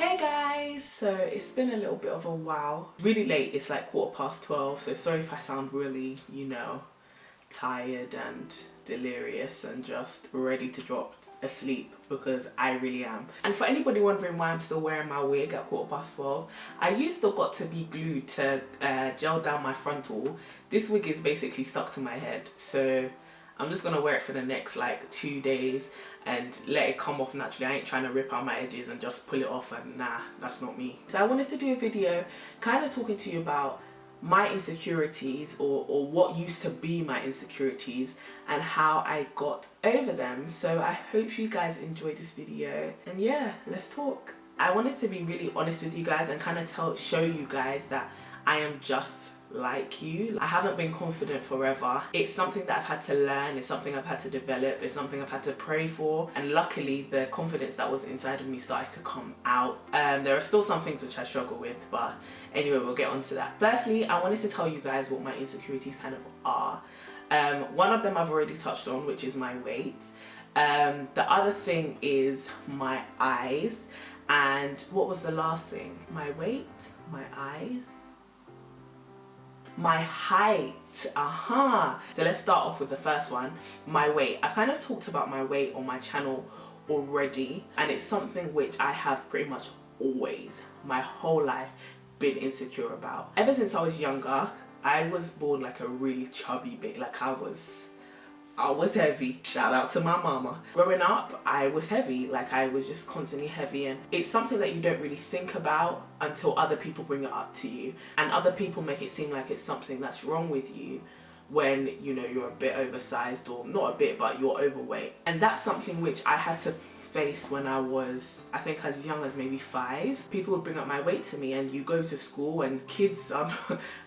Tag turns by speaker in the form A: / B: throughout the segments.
A: Hey guys, so it's been a little bit of a while. Really late, it's like 12:15, so sorry if I sound really, tired and delirious and just ready to drop asleep, because I really am. And for anybody wondering why I'm still wearing my wig at 12:15, I used the Got To Be glue to gel down my frontal. This wig is basically stuck to my head, so I'm just gonna wear it for the next like 2 days and let it come off naturally. I ain't trying to rip out my edges and just pull it off, and nah, that's not me. So I wanted to do a video kind of talking to you about my insecurities, or what used to be my insecurities, and how I got over them. So I hope you guys enjoyed this video, and yeah, let's talk. I wanted to be really honest with you guys and kind of show you guys that I am just like you. I haven't been confident forever. It's something that I've had to learn, it's something I've had to develop, it's something I've had to pray for, and luckily the confidence that was inside of me started to come out. There are still some things which I struggle with, but anyway, we'll get on to that. Firstly, I wanted to tell you guys what my insecurities kind of are. One of them I've already touched on, which is my weight. The other thing is my eyes, and what was the last thing? My weight, my eyes, my height. So let's start off with the first one, my weight. I've kind of talked about my weight on my channel already, and it's something which I have pretty much always, my whole life, been insecure about. Ever since I was younger, I was born like a really chubby bit, like I was heavy. Shout out to my mama. Growing up, I was heavy, like I was just constantly heavy, and it's something that you don't really think about until other people bring it up to you, and other people make it seem like it's something that's wrong with you when, you know, you're a bit oversized, or not a bit, but you're overweight. And that's something which I had to face when I was, I think, as young as maybe 5. People would bring up my weight to me, and you go to school and kids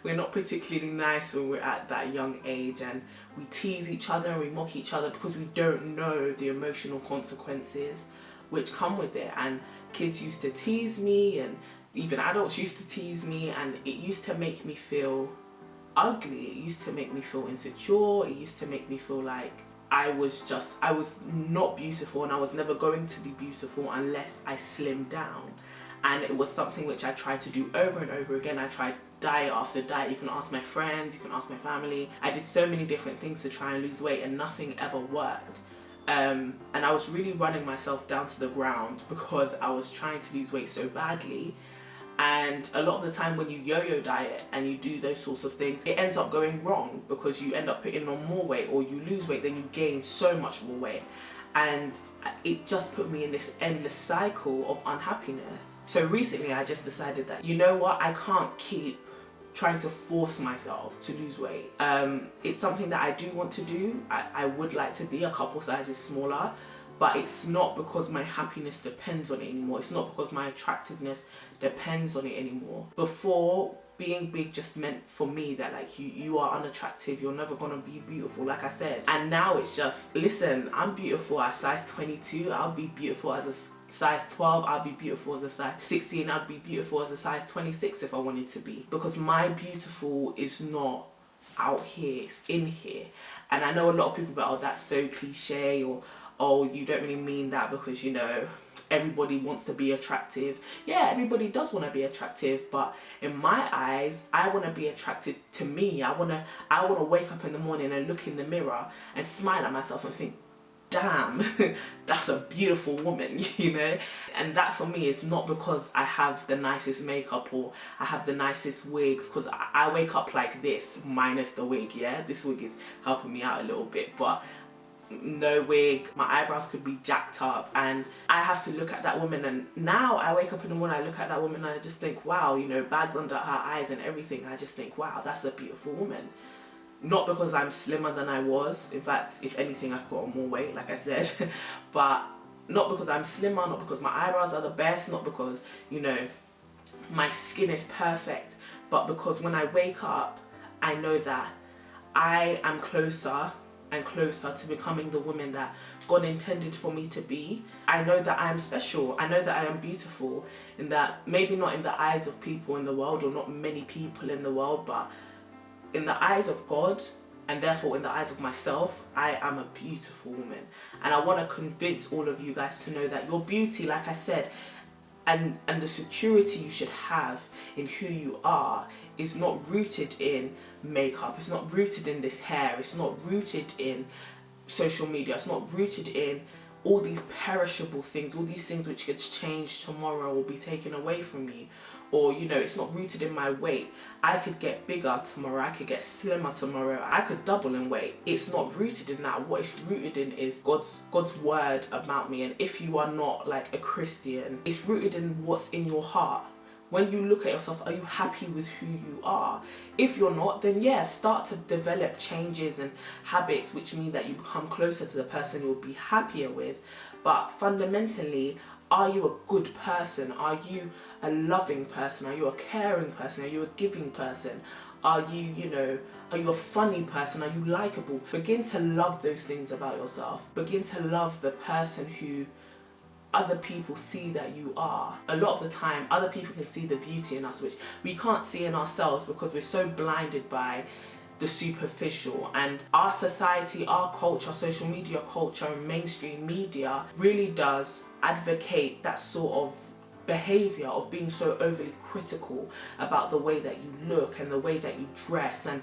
A: we're not particularly nice when we're at that young age, and we tease each other and we mock each other because we don't know the emotional consequences which come with it. And kids used to tease me, and even adults used to tease me, and it used to make me feel ugly. It used to make me feel insecure. It used to make me feel like I was not beautiful, and I was never going to be beautiful unless I slimmed down. And it was something which I tried to do over and over again. I tried diet after diet. You can ask my friends, you can ask my family. I did so many different things to try and lose weight, and nothing ever worked. And I was really running myself down to the ground because I was trying to lose weight so badly. And a lot of the time when you yo-yo diet and you do those sorts of things, it ends up going wrong because you end up putting on more weight, or you lose weight, then you gain so much more weight. And it just put me in this endless cycle of unhappiness. So recently I just decided that, you know what, I can't keep trying to force myself to lose weight. It's something that I do want to do. I would like to be a couple sizes smaller, but it's not because my happiness depends on it anymore. It's not because my attractiveness depends on it anymore. Before, being big just meant for me that like you are unattractive, you're never gonna be beautiful, like I said. And now it's just, listen, I'm beautiful at size 22, I'll be beautiful as a size 12, I'll be beautiful as a size 16, I'll be beautiful as a size 26 if I wanted to be. Because my beautiful is not out here, it's in here. And I know a lot of people go, oh, that's so cliche, or oh, you don't really mean that because, you know, everybody wants to be attractive. Yeah, everybody does want to be attractive, but in my eyes, I want to be attractive to me. I want to wake up in the morning and look in the mirror and smile at myself and think, damn, that's a beautiful woman, you know? And that for me is not because I have the nicest makeup or I have the nicest wigs, because I wake up like this minus the wig. Yeah, this wig is helping me out a little bit, but no wig, my eyebrows could be jacked up, and I have to look at that woman. And now I wake up in the morning, I look at that woman and I just think, wow, you know, bags under her eyes and everything. I just think, wow, that's a beautiful woman. Not because I'm slimmer than I was. In fact, if anything, I've put on more weight, like I said. But not because I'm slimmer, not because my eyebrows are the best, not because, you know, my skin is perfect, but because when I wake up, I know that I am closer and closer to becoming the woman that God intended for me to be. I know that I am special. I know that I am beautiful, in that maybe not in the eyes of people in the world, or not many people in the world, but in the eyes of God, and therefore in the eyes of myself, I am a beautiful woman. And I want to convince all of you guys to know that your beauty, like I said, and the security you should have in who you are is not rooted in makeup, it's not rooted in this hair, it's not rooted in social media, it's not rooted in all these perishable things, all these things which could change tomorrow or be taken away from you. Or, you know, it's not rooted in my weight. I could get bigger tomorrow, I could get slimmer tomorrow, I could double in weight. It's not rooted in that. What it's rooted in is God's word about me. And if you are not like a Christian, it's rooted in what's in your heart. When you look at yourself, are you happy with who you are? If you're not, then yeah, start to develop changes and habits which mean that you become closer to the person you'll be happier with. But fundamentally, are you a good person? Are you a loving person? Are you a caring person? Are you a giving person? Are you, you know, are you a funny person? Are you likable? Begin to love those things about yourself. Begin to love the person who other people see that you are. A lot of the time, other people can see the beauty in us, which we can't see in ourselves because we're so blinded by the superficial. And our society, our culture, social media culture, and mainstream media really does advocate that sort of behavior of being so overly critical about the way that you look and the way that you dress and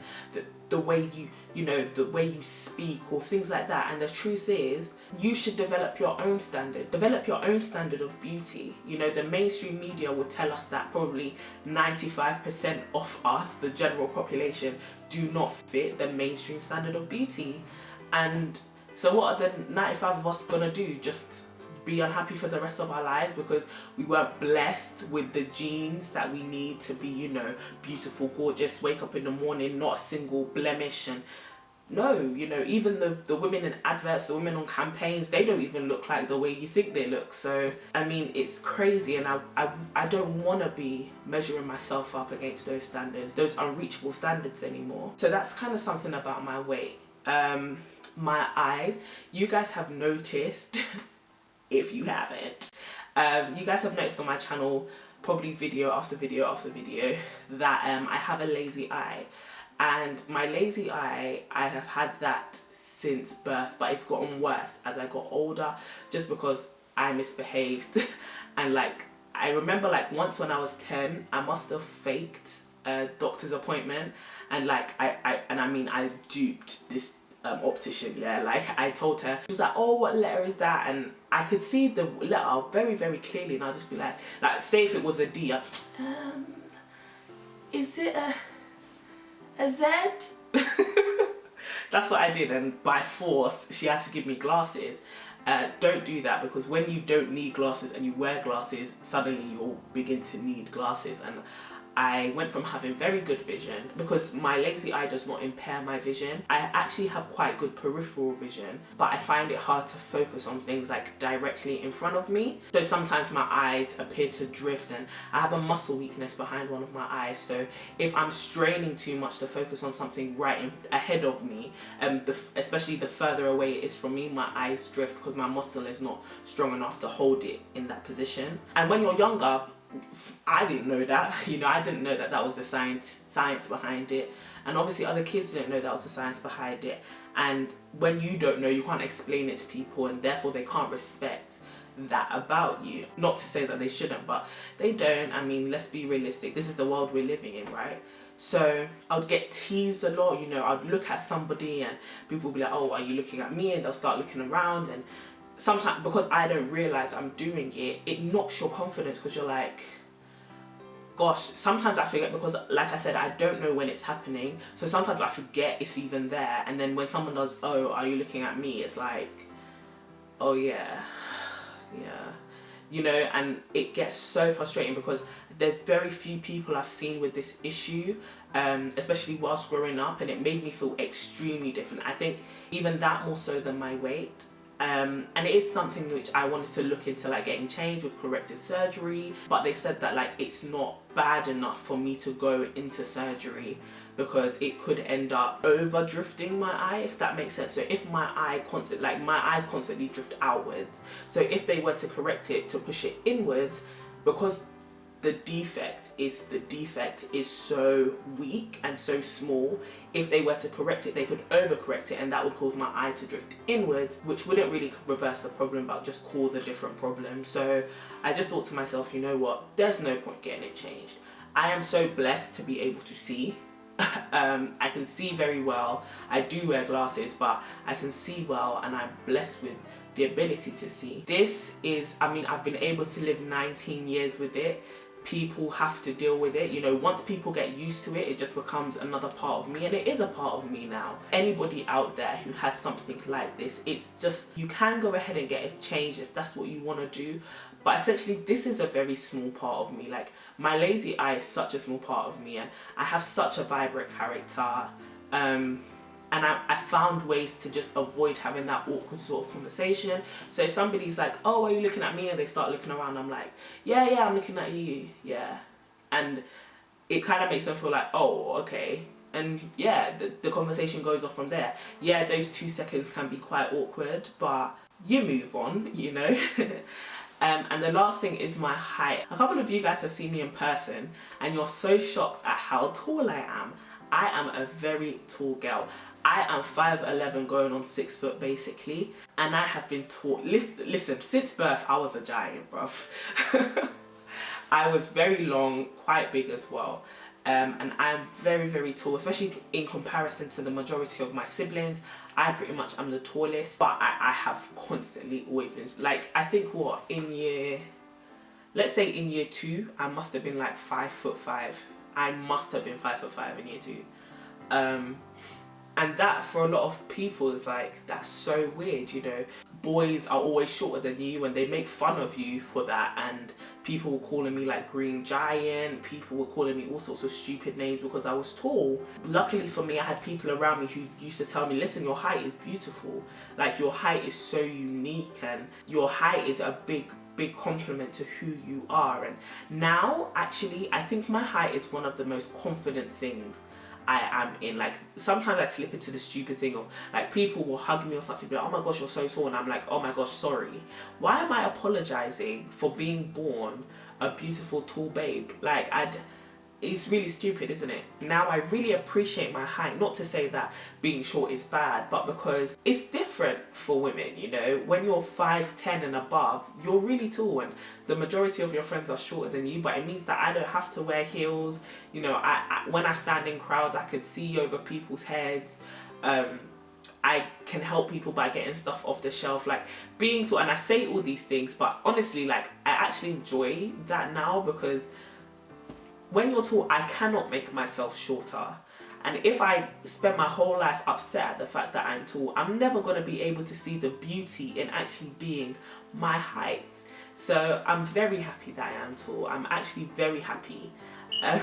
A: the way you know, the way you speak or things like that. And the truth is, you should develop your own standard. Develop your own standard of beauty. You know, the mainstream media will tell us that probably 95% of us, the general population, do not fit the mainstream standard of beauty. And so what are the 95 of us gonna do? Just be unhappy for the rest of our lives because we weren't blessed with the genes that we need to be, you know, beautiful, gorgeous, wake up in the morning, not a single blemish. And no, you know, even the women in adverts, the women on campaigns, they don't even look like the way you think they look. So I mean, it's crazy, and I don't want to be measuring myself up against those standards, those unreachable standards anymore. So that's kind of something about my weight. My eyes, you guys have noticed if you haven't, you guys have noticed on my channel, probably video after video after video, that I have a lazy eye. And my lazy eye, I have had that since birth, but it's gotten worse as I got older, just because I misbehaved. And like, I remember like once when I was 10, I must have faked a doctor's appointment, and like I duped this optician. Yeah, like I told her, she was like, oh, what letter is that? And I could see the letter very, very clearly, and I'll just be like say if it was a D, is it a Z? That's what I did, and by force she had to give me glasses. Don't do that, because when you don't need glasses and you wear glasses, suddenly you'll begin to need glasses. And I went from having very good vision, because my lazy eye does not impair my vision. I actually have quite good peripheral vision, but I find it hard to focus on things like directly in front of me. So sometimes my eyes appear to drift, and I have a muscle weakness behind one of my eyes. So if I'm straining too much to focus on something right ahead of me, especially the further away it is from me, my eyes drift because my muscle is not strong enough to hold it in that position. And when you're younger, I didn't know that, you know, I didn't know that that was the science behind it, and obviously other kids didn't know that was the science behind it. And when you don't know, you can't explain it to people, and therefore they can't respect that about you. Not to say that they shouldn't, but they don't. I mean, let's be realistic, this is the world we're living in, right? So I would get teased a lot, you know, I'd look at somebody and people would be like, oh, are you looking at me? And they'll start looking around, and sometimes, because I don't realize I'm doing it, it knocks your confidence, because you're like, gosh, sometimes I forget, because like I said, I don't know when it's happening. So sometimes I forget it's even there. And then when someone does, oh, are you looking at me? It's like, oh yeah, you know, and it gets so frustrating, because there's very few people I've seen with this issue, especially whilst growing up, and it made me feel extremely different. I think even that more so than my weight. And it is something which I wanted to look into, like getting changed with corrective surgery, but they said that like it's not bad enough for me to go into surgery, because it could end up over drifting my eye, if that makes sense. So if my eyes constantly drift outwards, so if they were to correct it to push it inwards, because the defect is so weak and so small. If they were to correct it, they could overcorrect it, and that would cause my eye to drift inwards, which wouldn't really reverse the problem but just cause a different problem. So I just thought to myself, you know what, there's no point getting it changed. I am so blessed to be able to see. I can see very well. I do wear glasses, but I can see well, and I'm blessed with the ability to see. This is, I mean, I've been able to live 19 years with it. People have to deal with it. You know, once people get used to it, it just becomes another part of me, and it is a part of me now. Anybody out there who has something like this, it's just, you can go ahead and get it changed if that's what you want to do. But essentially, this is a very small part of me. Like, my lazy eye is such a small part of me, and I have such a vibrant character. And I found ways to just avoid having that awkward sort of conversation. So if somebody's like, oh, are you looking at me? And they start looking around, I'm like, yeah, I'm looking at you, yeah. And it kind of makes them feel like, oh, okay. And yeah, the conversation goes off from there. Yeah, those 2 seconds can be quite awkward, but you move on, you know. And the last thing is my height. A couple of you guys have seen me in person, and you're so shocked at how tall I am. I am a very tall girl. I am 5'11", going on 6 foot basically, and I have been taught, listen, since birth I was a giant, bruv. I was very long, quite big as well, and I'm very, very tall, especially in comparison to the majority of my siblings. I pretty much am the tallest, but I have constantly always been, like, I think what, let's say in year 2, I must have been like 5'5". I must have been 5'5" in year 2. And that, for a lot of people, is like, that's so weird, you know. Boys are always shorter than you, and they make fun of you for that, and people were calling me like green giant, people were calling me all sorts of stupid names because I was tall. Luckily for me, I had people around me who used to tell me, listen, your height is beautiful, like your height is so unique, and your height is a big compliment to who you are. And now, actually, I think my height is one of the most confident things I am in. Like, sometimes I slip into the stupid thing of, like, people will hug me or something, be like, oh my gosh, you're so tall, and I'm like, oh my gosh, sorry. Why am I apologizing for being born a beautiful tall babe? Like, it's really stupid, isn't it? Now I really appreciate my height, not to say that being short is bad, but because it's different for women, you know. When you're 5'10" and above, you're really tall, and the majority of your friends are shorter than you, but it means that I don't have to wear heels. You know, when I stand in crowds, I can see over people's heads. I can help people by getting stuff off the shelf, like being tall. And I say all these things, but honestly, like, I actually enjoy that now, because when you're tall, I cannot make myself shorter. And if I spend my whole life upset at the fact that I'm tall, I'm never going to be able to see the beauty in actually being my height. So I'm very happy that I am tall. I'm actually very happy. I'm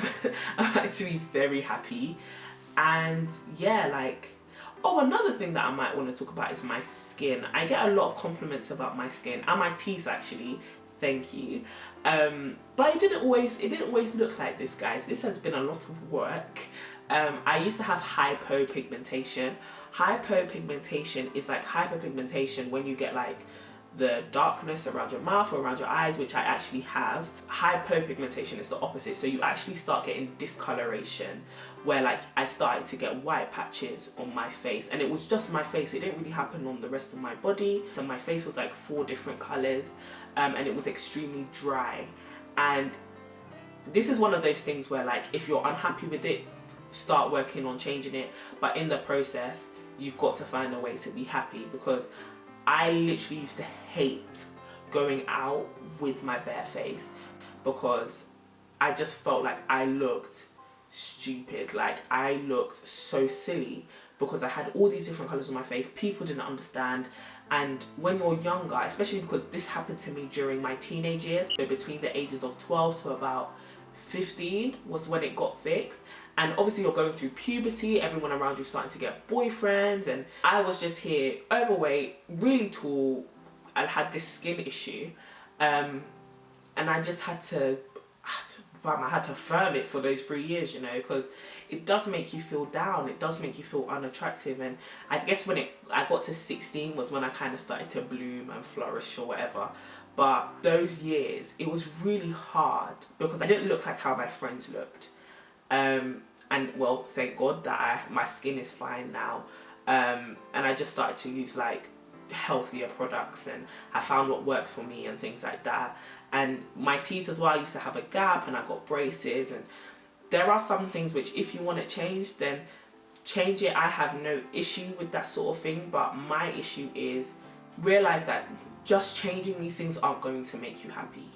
A: actually very happy. And yeah, like, oh, another thing that I might want to talk about is my skin. I get a lot of compliments about my skin, and my teeth actually. Thank you. But it didn't always look like this, guys. This has been a lot of work. I used to have hypopigmentation. Hypopigmentation is like hyperpigmentation when you get like the darkness around your mouth or around your eyes, which I actually have. Hypopigmentation is the opposite. So you actually start getting discoloration, where like I started to get white patches on my face, and it was just my face. It didn't really happen on the rest of my body. So my face was like 4 different colors, and it was extremely dry. And this is one of those things where, like, if you're unhappy with it, start working on changing it. But in the process, you've got to find a way to be happy, because I literally used to hate going out with my bare face, because I just felt like I looked stupid. Like, I looked so silly because I had all these different colours on my face. People didn't understand. And when you're younger, especially because this happened to me during my teenage years, so between the ages of 12 to about 15 was when it got fixed. And obviously you're going through puberty, everyone around you starting to get boyfriends, and I was just here, overweight, really tall. I had this skin issue, and I just had to firm it for those 3 years, you know, because it does make you feel down, it does make you feel unattractive. And I guess when I got to 16 was when I kind of started to bloom and flourish or whatever. But those years, it was really hard because I didn't look like how my friends looked. And well, thank God that my skin is fine now. And I just started to use like healthier products, and I found what worked for me and things like that. And my teeth as well, I used to have a gap and I got braces, and there are some things which if you want it changed, then change it. I have no issue with that sort of thing, but my issue is realize that just changing these things aren't going to make you happy.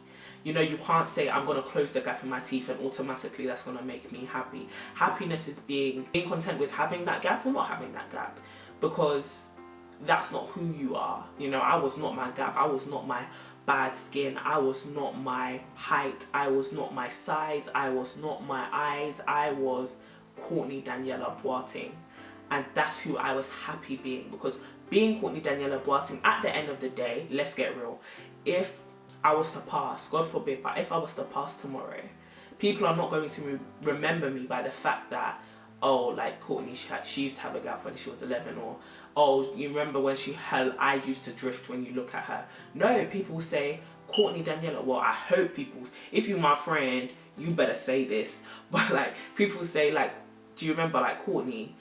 A: You know, you can't say I'm going to close the gap in my teeth and automatically that's going to make me happy. Happiness is being content with having that gap or not having that gap, because that's not who you are. You know, I was not my gap, I was not my bad skin, I was not my height, I was not my size, I was not my eyes, I was Courtney Daniella Boateng, and that's who I was happy being. Because being Courtney Daniella Boateng, at the end of the day, let's get real, if I was to pass, God forbid, but if I was to pass tomorrow, people are not going to remember me by the fact that, oh, like Courtney, she used to have a gap when she was 11, or oh, you remember when her eyes used to drift when you look at her. No, people will say, Courtney Daniella. Well, I hope people, if you're my friend, you better say this. But like, people say like, do you remember like Courtney?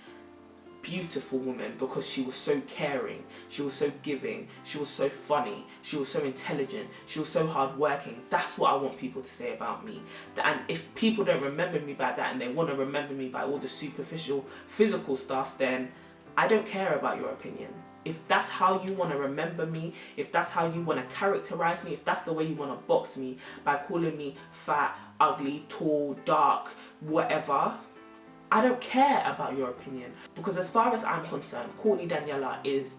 A: Beautiful woman, because she was so caring, she was so giving, she was so funny, she was so intelligent, she was so hardworking. That's what I want people to say about me. And if people don't remember me by that and they want to remember me by all the superficial physical stuff, then I don't care about your opinion. If that's how you want to remember me, if that's how you want to characterize me, if that's the way you want to box me by calling me fat, ugly, tall, dark, whatever, I don't care about your opinion. Because as far as I'm concerned, Courtney Daniella is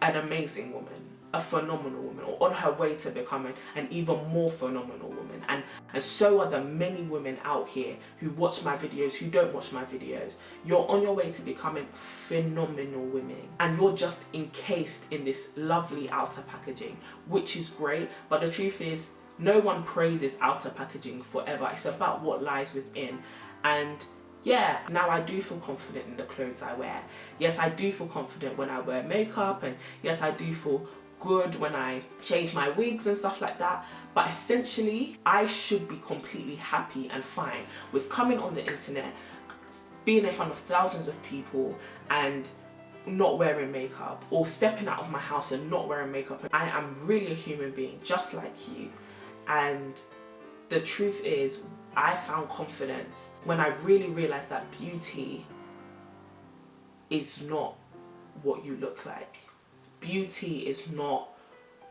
A: an amazing woman, a phenomenal woman, or on her way to becoming an even more phenomenal woman. And so are the many women out here who watch my videos, who don't watch my videos. You're on your way to becoming phenomenal women, and you're just encased in this lovely outer packaging, which is great. But the truth is, no one praises outer packaging forever. It's about what lies within. And yeah, now I do feel confident in the clothes I wear. Yes, I do feel confident when I wear makeup, and yes, I do feel good when I change my wigs and stuff like that. But essentially, I should be completely happy and fine with coming on the internet, being in front of thousands of people and not wearing makeup, or stepping out of my house and not wearing makeup. I am really a human being just like you. And the truth is, I found confidence when I really realized that beauty is not what you look like. Beauty is not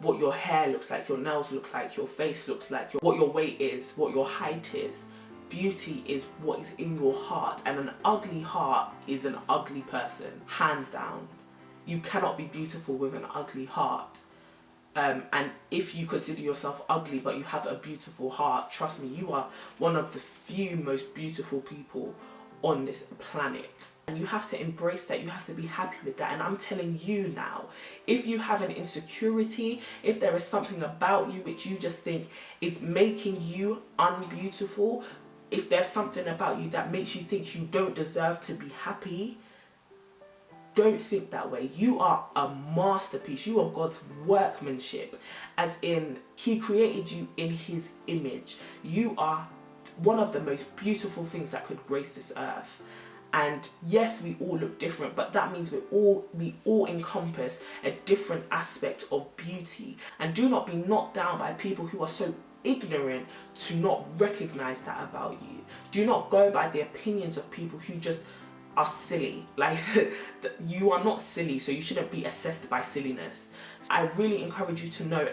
A: what your hair looks like, your nails look like, your face looks like, what your weight is, what your height is. Beauty is what is in your heart, and an ugly heart is an ugly person, hands down. You cannot be beautiful with an ugly heart. And if you consider yourself ugly but you have a beautiful heart, trust me, you are one of the few most beautiful people on this planet. And you have to embrace that, you have to be happy with that. And I'm telling you now, if you have an insecurity, if there is something about you which you just think is making you unbeautiful, if there's something about you that makes you think you don't deserve to be happy, don't think that way. You are a masterpiece. You are God's workmanship, as in He created you in His image. You are one of the most beautiful things that could grace this earth. And yes, we all look different, but that means we all encompass a different aspect of beauty. And do not be knocked down by people who are so ignorant to not recognize that about you. Do not go by the opinions of people who just are silly. Like, you are not silly, so you shouldn't be assessed by silliness. So I really encourage you to know,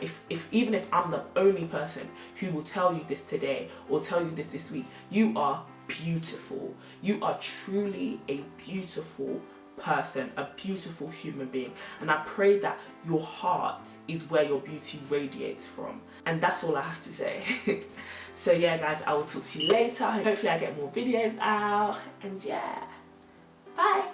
A: even if I'm the only person who will tell you this today or tell you this week, you are beautiful. You are truly a beautiful person, a beautiful human being. And I pray that your heart is where your beauty radiates from. And that's all I have to say. So yeah, guys, I will talk to you later. Hopefully I get more videos out, and yeah. Bye.